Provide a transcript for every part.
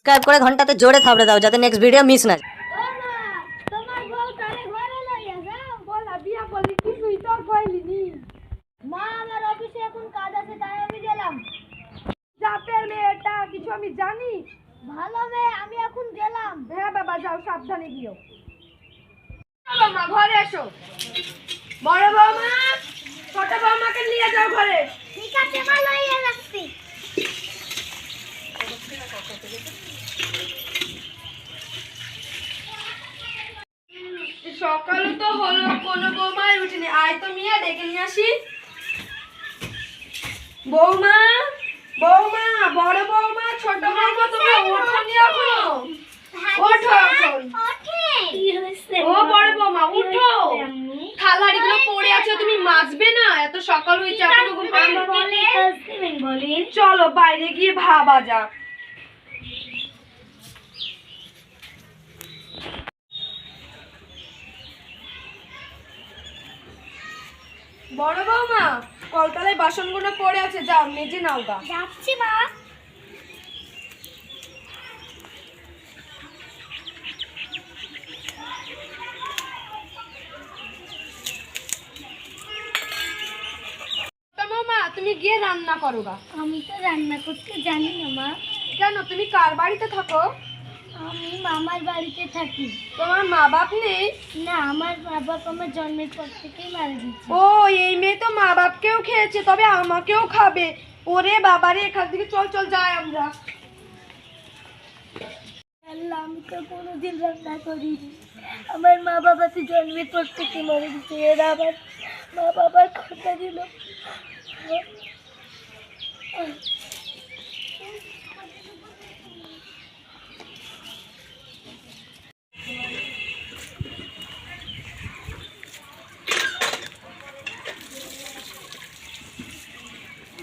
Subscribe করে ঘন্টাতে জোরে থাবড়ে দাও যাতে নেক্সট ভিডিও মিস না যায়। মা আমার অফিসে এখন কাজ আছে তাই আমি গেলাম। জাতের মেয়েটা কিছু আমি জানি। ভালো মেয়ে আমি এখন গেলাম। হ্যাঁ বাবা যাও, সাবধানে দিও। মা ঘরে এসো। বড় বৌমা ছোট বৌমাকে নিয়ে যাও ঘরে। ঠিক আছে মা লইয়া যাচ্ছি। সকালে তো হলো কোনো বৌমাই উঠেনি। আয় তো মিয়া ডেকে নিয়ে আসি। বৌমা বৌমা বড় বৌমা ছোট বৌমা তুমি ওঠোনি এখনো? ওঠো এখন। ও বড় বৌমা উঠো, থালাড়িগুলো পড়ে আছে তুমি মাজবে না? এত সকাল হয়েছে এখনো ঘুম পাড়নি। চলো বাইরে গিয়ে ভাবা যাক। বড় বৌমা কলতলায় বাসনগুলো পড়ে আছে, যাও মেজে নাও গা। যাচ্ছি মা। বৌমা তুমি গিয়ে রান্না করো গা। আমি তো রান্না করতে জানি না মা। কেন, তুমি কার বাড়িতে থাকো? আমি মামার বাড়িতে থাকি। তোমার মা বাপ নেই? না, আমার মা বাবা আমার জন্মের পর থেকেই মারা গেছে। ও এই মেয়ে তো মা বাপকেও খেয়েছে, তবে আমাকেও খাবে। ওরে বাবারে, এখান থেকে চল চল যাই আমরা। আল্লাহ, আমি তো কোনোদিন রান্না করিনি। আমার মা বাবা তো জন্মের পর থেকে মারা গেছে। এরা আমার মা বাবার কথা দিল।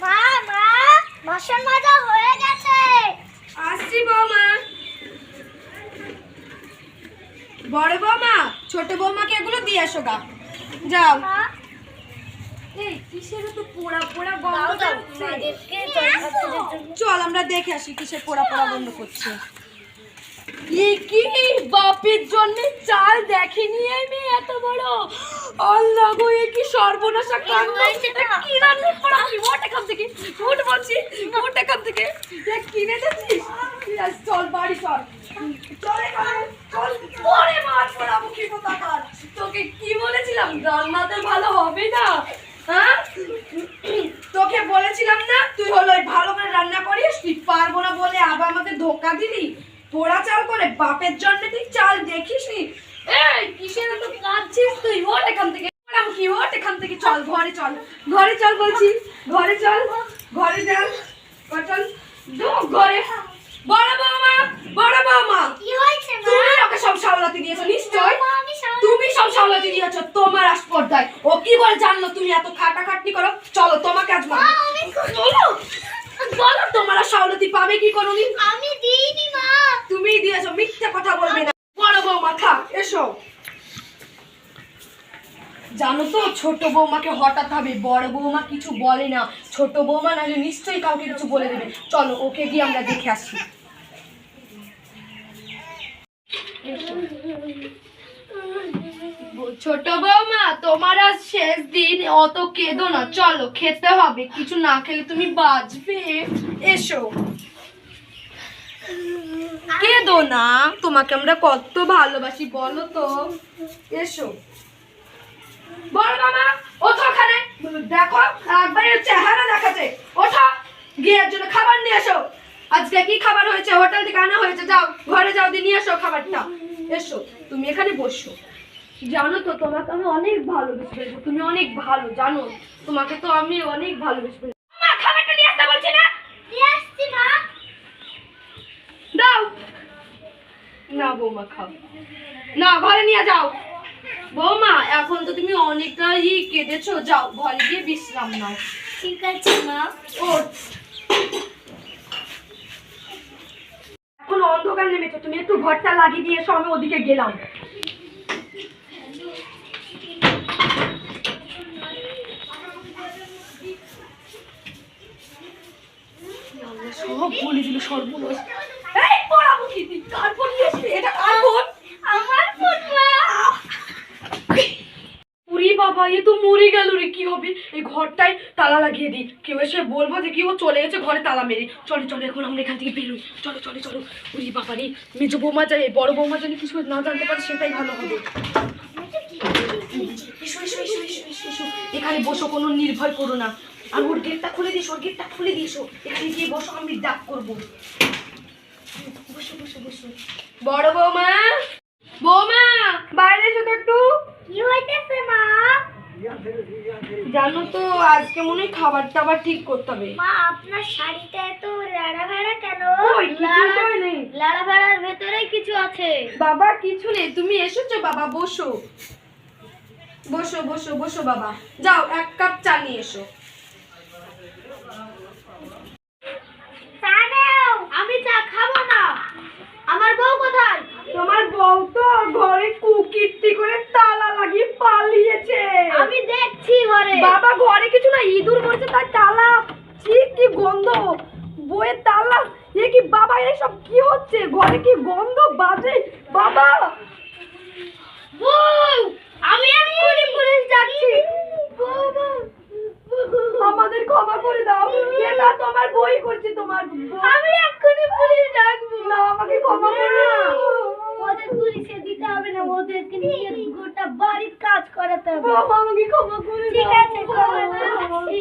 মা মা বাসন মাজা হয়ে গেছে। আসছি বৌমা। বড় বৌমা ছোট বৌমাকে এগুলো দিয়ে আসো গা, যাও। মা এই কিসের তো পোড়া পোড়া গন্ধ করছে? মাদেরকে জল খাচ্ছে জন্য। চল আমরা দেখে আসি কিসের পোড়া পোড়া গন্ধ করছে। এই কি বাপের জন্য চাল দেখেনি এই মেয়ে এত বড়? আল্লাহ গো, এ কি সর্বনাশা কাণ্ড! এটা কি রান্না করা? কি ওঠ এখান থেকে, ওঠ বলছি, ওঠ এখান থেকে। এ কিনে দিচ্ছিস? চল বাড়ি চল, চল এখানে চল। ওরে মাছ পড়াবো কি কথা কার? তোকে কি বলেছিলাম রান্নাতে ভালো হবে না? হ্যাঁ, তোকে বলেছিলাম না তুই হলো ভালো করে রান্না করিস, তুই পারবো না বলে আবার আমাকে ধোকা দিলি। পোড়া চাল করে বাপের জন্য তুই চাল দেখিসনি? এই কিসের তো কাঁদছিস তুই? ওঠ এখান থেকে। কি ওঠ এখান থেকে, চল ঘরে চল, ঘরে চল বলছি, ঘরে চল, ঘরে চল, চল ঘরে। বড় বৌমা বড় বৌমা কি হয়েছে মা? তুমি ওকে সব সামলাতে দিয়েছো নিশ্চয়? মা, আমি সামলাতে তুমি সব সামলাতে দিয়েছো তোমার আসপর্দায়। ও কি করে জানলো তুমি এত খাটাখাটনি করো? চলো তোমাকে আজ মারবো। আমি চলো বলো, তোমার আর সামলাতি পাবে কি কোনোদিন? আমি দিইনি মা। তুমি দিয়েছো, মিথ্যে কথা বলবে না। বড় বৌমা খা, এসো। জানো তো ছোট বৌমাকে হঠাৎ হবে, বড় বৌমা কিছু বলে না। ছোট বৌমা নাহলে নিশ্চয়ই কাউকে কিছু বলে দেবে। চলো ওকে গিয়ে আমরা দেখে আসি। ছোট বৌমা তোমার আজ শেষ দিন, অত কেঁদো না। চলো খেতে হবে, কিছু না খেলে তুমি বাঁচবে। এসো, কেঁদো না, তোমাকে আমরা কত ভালোবাসি বলো তো। এসো বড় মামা, ওঠো ওখানে, দেখো একবার এর চেহারা দেখাচ্ছে। ওঠো গিয়ে এর জন্য খাবার নিয়ে এসো। আজকে কি খাবার হয়েছে? হোটেল থেকে আনা হয়েছে, যাও ঘরে যাও দিয়ে নিয়ে এসো খাবারটা। এসো তুমি এখানে বসো। জানো তো তোমাকে আমি অনেক ভালোবেসে ফেলবো, তুমি অনেক ভালো জানো, তোমাকে তো আমি অনেক ভালোবেসে ফেলবো। মা খাবারটা নিয়ে আসতে বলছি না? নিয়ে আসছি মা। দাও না বৌমা, খাও না, ঘরে নিয়ে যাও। বৌমা এখন তো তুমি অনেকটাই কেঁদেছো, যাও ঘরে গিয়ে বিশ্রাম নাও। ঠিক আছে মা। ওঠ, এখন অন্ধকার নেমেছে, তুমি একটু ঘরটা লাগিয়ে দিয়ে এসো, আমি ওদিকে গেলাম। সব বলে দিল সর্বনাশ। এই পোড়া এ তো মরে গেল রে, কি হবে? এই ঘরটায় তালা লাগিয়ে দিই, কেউ এসে বলবো যে কি ও চলে গেছে, ঘরে তালা মেরে। চলো চলো এখন আমরা এখান থেকে বেরোই, চলো চলো চলো। ওই বাবা রে, মেজো বৌমা যায়, বড় বৌমা যেন কিছু না জানতে পারে, সেটাই ভালো হবে। এসো এসো এসো এসো এসো এসো, এখানে বসো, কোনো নির্ভয় করো না। আর ওর গেটটা খুলে দিস, ওর গেটটা খুলে দিয়েছো, এখানে গিয়ে বসো, আমি ডাক করবো। বসো বসো বসো। বড় বৌমা, বৌমা বাইরে এসো তো একটু। কি হইতেছে মা? জানো তো আজকে মনে হয় খাবার টাবার ঠিক করতে হবে। মা আপনার শাড়িটা এত লাড়া ভাড়া কেন? ওই কিছু তো নেই লাড়া ভাড়ার ভেতরে কিছু আছে। বাবা, কিছু নেই, তুমি এসেছো বাবা, বসো বসো বসো বসো বাবা। যাও 1 কাপ চা নিয়ে এসো। চা নাও, আমি চা খাবো না। আমার বউ কোথায়? তোমার বউ তো ঘরে কুকীর্তি করে তালা লাগিয়ে পালিয়েছে। আমি দেখছি ঘরে। বাবা ঘরে কিছু না, ইঁদুর মরেছে তার তালা। ঠিক কি গন্ধ, বইয়ের তালা। এ কি বাবা, এসব কি হচ্ছে? ঘরে কি গন্ধ বাজে বাবা। বউ, আমি এক্ষুনি পুলিশ ডাকছি। আমাদের ক্ষমা করে দাও, এটা তোমার বই করছে, তোমার আমি এক্ষুনি পুলিশ ডাকবো। না, আমাকে ক্ষমা করে দাও। ওদের পুলিশে দিতে হবে না, ওদেরকে নিয়ে গোটা বাড়ির কাজ করাতে হবে। বাবা আমাকে ক্ষমা করে দাও। ঠিক আছে, ক্ষমা করে দিচ্ছি।